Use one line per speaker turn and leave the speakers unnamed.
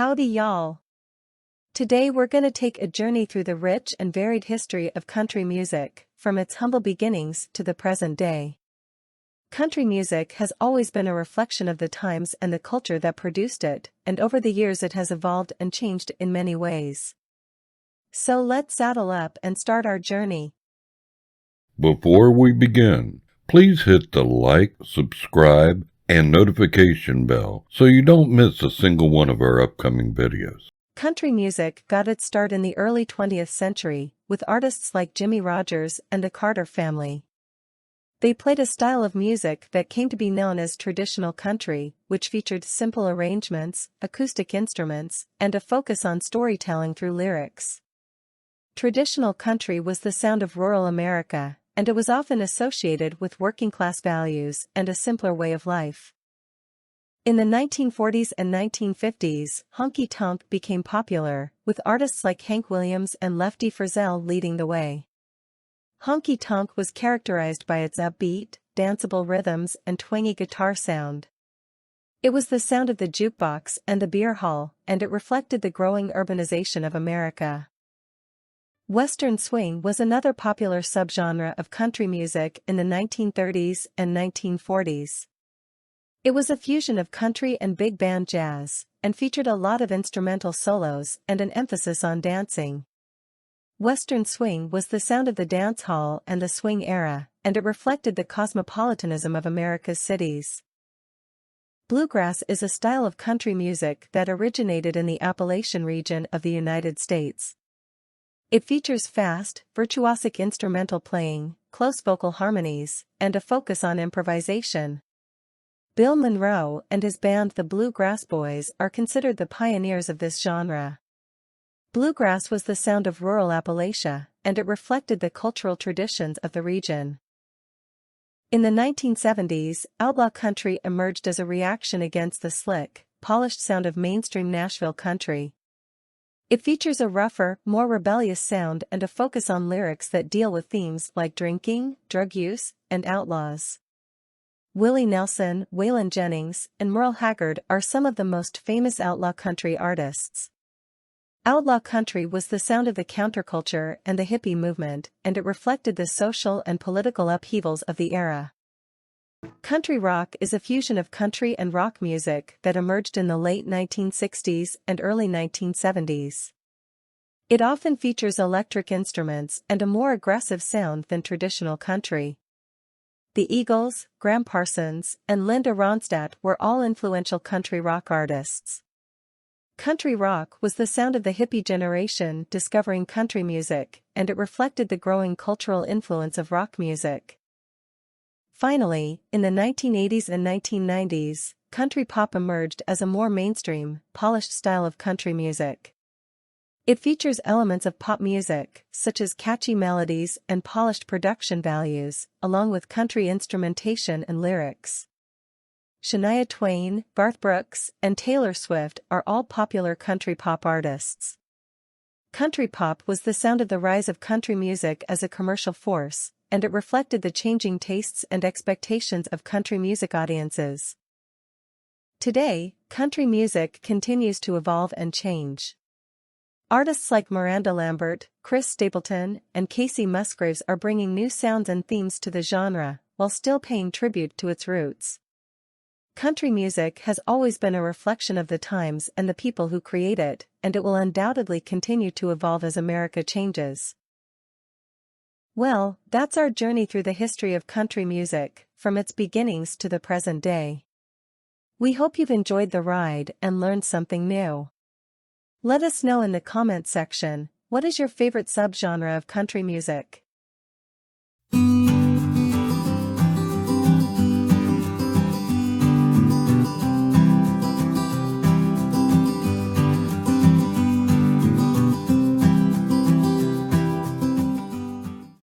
Howdy y'all! Today we're gonna take a journey through the rich and varied history of country music, from its humble beginnings to the present day. Country music has always been a reflection of the times and the culture that produced it, and over the years it has evolved and changed in many ways. So let's saddle up and start our journey.
Before we begin, please hit the like, subscribe, and notification bell so you don't miss a single one of our upcoming videos.
Country music got its start in the early 20th century, with artists like Jimmie Rodgers and the Carter Family. They played a style of music that came to be known as traditional country, which featured simple arrangements, acoustic instruments, and a focus on storytelling through lyrics. Traditional country was the sound of rural America, and it was often associated with working-class values and a simpler way of life. In the 1940s and 1950s, honky-tonk became popular, with artists like Hank Williams and Lefty Frizzell leading the way. Honky-tonk was characterized by its upbeat, danceable rhythms and twangy guitar sound. It was the sound of the jukebox and the beer hall, and it reflected the growing urbanization of America. Western swing was another popular subgenre of country music in the 1930s and 1940s. It was a fusion of country and big band jazz, and featured a lot of instrumental solos and an emphasis on dancing. Western swing was the sound of the dance hall and the swing era, and it reflected the cosmopolitanism of America's cities. Bluegrass is a style of country music that originated in the Appalachian region of the United States. It features fast, virtuosic instrumental playing, close vocal harmonies, and a focus on improvisation. Bill Monroe and his band the Bluegrass Boys are considered the pioneers of this genre. Bluegrass was the sound of rural Appalachia, and it reflected the cultural traditions of the region. In the 1970s, outlaw country emerged as a reaction against the slick, polished sound of mainstream Nashville country. It features a rougher, more rebellious sound and a focus on lyrics that deal with themes like drinking, drug use, and outlaws. Willie Nelson, Waylon Jennings, and Merle Haggard are some of the most famous outlaw country artists. Outlaw country was the sound of the counterculture and the hippie movement, and it reflected the social and political upheavals of the era. Country rock is a fusion of country and rock music that emerged in the late 1960s and early 1970s. It often features electric instruments and a more aggressive sound than traditional country. The Eagles, Graham Parsons, and Linda Ronstadt were all influential country rock artists. Country rock was the sound of the hippie generation discovering country music, and it reflected the growing cultural influence of rock music. Finally, in the 1980s and 1990s, country pop emerged as a more mainstream, polished style of country music. It features elements of pop music, such as catchy melodies and polished production values, along with country instrumentation and lyrics. Shania Twain, Garth Brooks, and Taylor Swift are all popular country pop artists. Country pop was the sound of the rise of country music as a commercial force, and it reflected the changing tastes and expectations of country music audiences. Today, country music continues to evolve and change. Artists like Miranda Lambert, Chris Stapleton, and Kacey Musgraves are bringing new sounds and themes to the genre, while still paying tribute to its roots. Country music has always been a reflection of the times and the people who create it, and it will undoubtedly continue to evolve as America changes. Well, that's our journey through the history of country music, from its beginnings to the present day. We hope you've enjoyed the ride and learned something new. Let us know in the comment section, what is your favorite subgenre of country music?